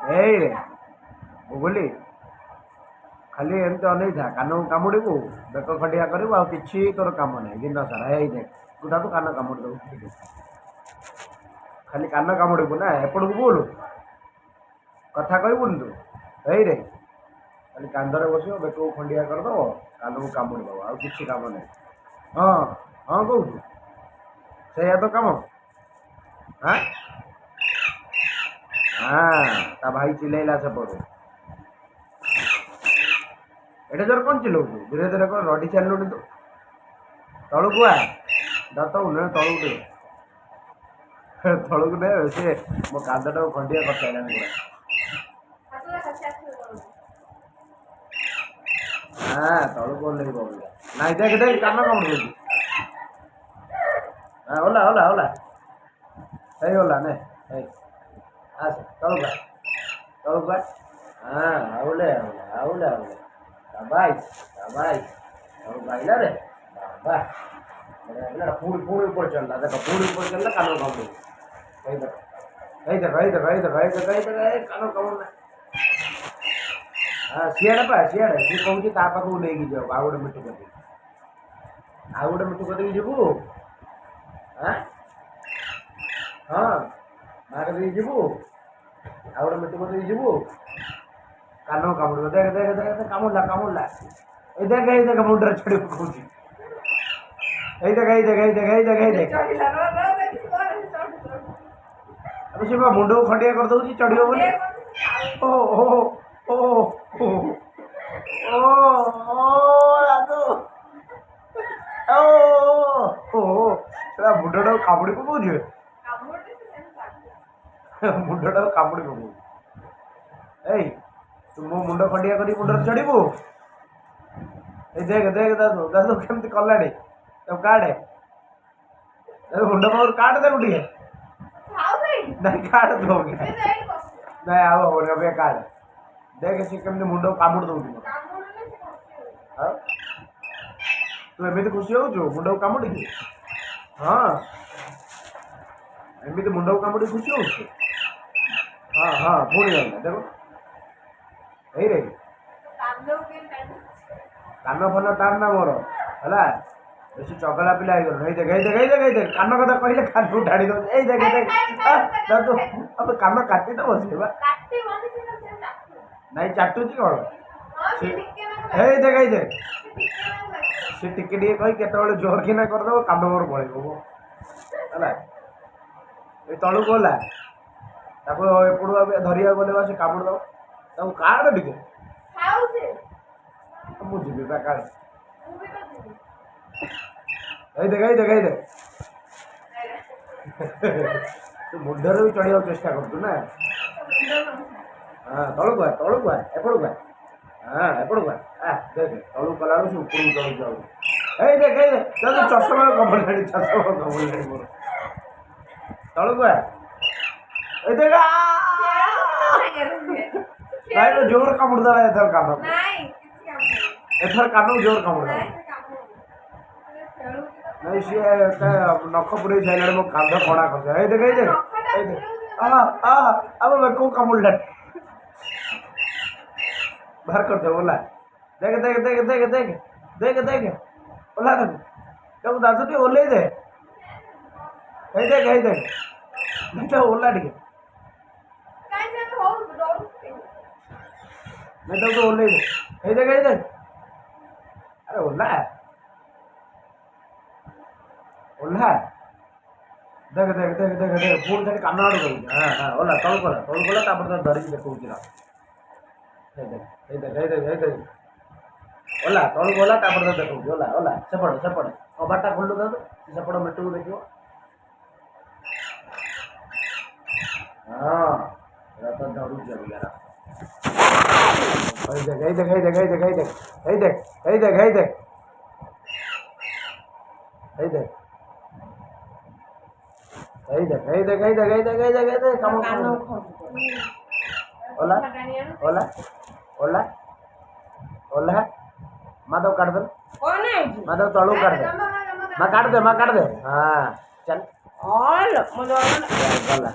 ଏଇରେ ବୁଗୁଲି ଖାଲି ଏମିତି ଅନେଇ ଥା କାନକୁ କାମୁଡ଼ିବୁ ବେକ ଖଣ୍ଡିଆ କରିବୁ ଆଉ କିଛି ତୋର କାମ ନାହିଁ ଦିନ ସାରା ଏଇ ଦେଖ ତୁ ତାକୁ କାନ କାମୁଡ଼ି ଦେବୁ ଠିକ୍ ଅଛି ଖାଲି କାନ କାମୁଡ଼ିବୁ ନା ଏପଟକୁ ବୁଲ କଥା କହିବୁନି ତୁ ଏଇରେ ଖାଲି କାନ୍ଧରେ ବସିବ ବେକକୁ ଖଣ୍ଡିଆ କରିଦେବ କାନକୁ କାମୁଡ଼ି ଦେବ ଆଉ କିଛି କାମ ନାହିଁ ହଁ ହଁ କହୁଛୁ ସେଇଆ ତ କାମ ହଁ ହଁ ତା ଭାଇ ଚିଲେଇଲା ସେପଟୁ ଏଟେ ଜୋର କ'ଣ ଚିଲଉଛୁ ଧୀରେ ଧୀରେ କ'ଣ ରଡ଼ି ଚାଲିଲୁଣି ତୁ ତଳକୁ ଆ ତଳକୁ ନେ ତଳକୁ ଟିକେ ତଳକୁ ନେ ସିଏ ମୋ କାନ୍ଧଟାକୁ ଖଣ୍ଡିଆ କରିସାରିଲାଣି ପୁରା ହଁ ତଳକୁ ଓହ୍ଲେଇବ ନାଇଁ ଦେଖ ଦେଖ କାନ କାମୁଡ଼ି ଦଉଛି ହଁ ଓଲା ଓଲା ଓଲା ହେଇଗଲା ନେ ହେଇ ଆସ ତଳକୁ ଆ ତଳକୁ ଆ ହଁ ଆଉଲେ ଆଉଲେ ଆଉଲେ ଆଉଲେ ବାବାଇ ବାବାଇ ତଳକୁ ଆଇଲା ରେ ବାବା ପୁଣି ପୁଣି ଉପରେ ଚଳିଲା ଦେଖ ପୁଣି ଉପରେ ଚଳିଲା କାନ କାମୁଡ଼ି ଏଇ ଦେଖ ଏଇ ଦେଖ ଏଇ ଦେଖ ଏଇ ଦେଖ ଏଇ ଦେଖ ଏଇ ଦେଖ ଏଇ କାନ କାମୁଡ଼ି ହଁ ସିଆଡ଼େ ପା ସିଆଡ଼େ ସିଏ କହୁଛି ତା ପାଖକୁ ନେଇକି ଯିବ ଆଉ ଗୋଟେ ମିଟୁ କରିକି ଆଉ ଗୋଟେ ମିଟୁ କରିକି ଯିବୁ ହଁ ହଁ ମାର ଦେଇକି ଯିବୁ ଆଉ ଗୋଟେ ମିଟୁ କରିକି ଯିବୁ କାନକୁ କାମୁଡ଼ିବ ଦେଖ ଦେଖ ଦେଖ କାମୁଡ଼ିଲା କାମୁଡ଼ିଲା ଏଇ ଦେଖ ମୁଣ୍ଡରେ ଛାଡ଼ି ପକଉଛି ଏଇ ଦେଖ ଏଇ ଦେଖ ଏଇ ଦେଖ ଏଇ ଦେଖ ଏଇ ଦେଖ ଆରେ ସେ ବା ମୁଣ୍ଡକୁ ଖଣ୍ଡିଆ କରିଦେଉଛି ଚଢ଼ିବ ବୋଲି ଓ ଓ ଓ ଓ ଓ ରାଜୁ ଓ ସେଟା ମୁଣ୍ଡଟାକୁ କାମୁଡ଼ି ପକଉଛି ମୁଣ୍ଡଟାକୁ କାମୁଡ଼ି ପକଉଛି ଏଇ ତୁ ମୋ ମୁଣ୍ଡ ଖଣ୍ଡିଆ କରି ମୁଣ୍ଡରେ ଚଢ଼ିବୁ ଏଇ ଦେଖ ଦେଖ ଦାଦୁ ଦାଦୁ କେମିତି କଲାଣି ତାକୁ କାଢ଼େ ମୁଣ୍ଡ ପାଖରୁ କାଢ଼େ ତାକୁ ଟିକେ ନାଇଁ କାଢ଼େ ଦଉନି ନାଇଁ ଆଉ ହବନି ଅବେ କାଢ଼େ ଦେଖ ସେ କେମିତି ମୁଣ୍ଡକୁ କାମୁଡ଼ି ଦଉଛି ଆଉ ତୁ ଏମିତି ଖୁସି ହଉଛୁ ମୁଣ୍ଡକୁ କାମୁଡ଼ିକି ହଁ ଏମିତି ମୁଣ୍ଡକୁ କାମୁଡ଼ି ଖୁସି ହଉଛୁ ହଁ ହଁ ପୁଣି ଗଲା ଦେଖ ଏଇରେ କାନ ଫାନ ଟାଣ ନା ମୋର ହେଲା ବେଶୀ ଚଗଲା ପିଲା ହେଇଗଲୁ ଏଇ ଦେଖ ଏଇ ଦେଖ ଏଇ ଦେଖ ଏଇ ଦେଖ କାନ କଥା କହିଲେ କାନକୁ ଢାଡ଼ି ଦଉଛି ଏଇ ଦେଖ ଦେଖ ଦାଦୁ ଆବେ କାନ କାଟିଦେବ ସେ ବା ନାଇଁ ଚାଟୁଛି କ'ଣ ଏଇ ଦେଖ ଏଇ ଦେଖ ସେ ଟିକେ ଟିକେ କହି କେତେବେଳେ ଜୋର କିନା କରିଦେବ କାନ ମୋର ପଳେଇବ ହେଲା ଏଇ ତଳକୁ ଗଲା ତାକୁ ଏପଟୁ ଧରିବାକୁ ଗଲେ ବା ସେ କାମୁଡ଼ି ଦେବ ତାକୁ କାଢ଼ ଟିକେ ମୁଁ ଯିବି ବା କାଢ଼ ଏଇ ଦେଖ ଏଇ ଦେଖ ଏଇ ଦେଖ ତୁ ମୁଣ୍ଡରେ ବି ଚଢ଼ିବାକୁ ଚେଷ୍ଟା କରୁଛୁ ନା ହଁ ତଳକୁ ଆ ଏପଟକୁ ଆ ହଁ ଏପଟକୁ ଆ ଦେଖ ତଳକୁ କଲାବେଳକୁ ସେ ଉପରକୁ ଚଢ଼ୁଛି ଆଉ ଏଇ ଦେଖ ଏଇ ଦେଖ ଚଷମା କମଳିଲାଣି ମୋର ତଳକୁ ଆ ଏଇ ଦେଖ ନାଇଁ ଜୋର କାମୁଡ଼ି ଦେଲା ଏଥର କାନକୁ ଜୋର କାମୁଡ଼ି ଦେଲା ନାଇଁ ସିଏ ନଖ ପୁରେଇ ସାରିଲାଣି ମୋ କାନ୍ଧ କଣା କରିছে ଏଇ ଦେଖ ଏଇ ଦେଖ ଏଇ ଦେଖ ଆମ ବେକକୁ କାମୁଡ଼ିଲାଣି ବାହାର କରିଦେବ ଓଲା ଦେଖ ଦେଖ ଦେଖ ଦେଖ ଦେଖ ଦେଖ ଦେଖ ଓଲା ତାକୁ ତାକୁ ଦାଦୁ ଟିକେ ଓହ୍ଲେଇ ଦେ ଏଇ ଦେଖ ଓଲା ଟିକେ ନାଇଁ ତାକୁ ତ ଓହ୍ଲେଇ ଦେ ଏଇ ଦେଖ ଆରେ ଓଲା ଓହ୍ଲା ଦେଖ ଦେଖ ଦେଖ ଦେଖ ଦେଖ ପୁଣି ଖାଲି କାନ ଆଡ଼ୁ କରୁଛି ହଁ ହଁ ଓଲା ତଳକୁ ଗଲା ତାପରେ ତ ଧରିକି ଦେଖଉଛି ନା ଏଇ ଦେଖ ଓଲା ତଳକୁ ଗଲା ତାପରେ ତ ଦେଖଉଛି ଓଲା ସେପଟେ କବାଟଟା ଖୋଲିଲୁ ଦାଦୁ ସେପଟ ମିଟୁକୁ ଦେଖିବ ହଁ ଏରା ତ ଧରୁଛି ଅବିକା ଏଇ ଦେଖ ଓଲା ଓଲା ଓଲା ଓଲା ମାଧव काट दे माधव तलू काट दे माँ काट दे हाँ चल गला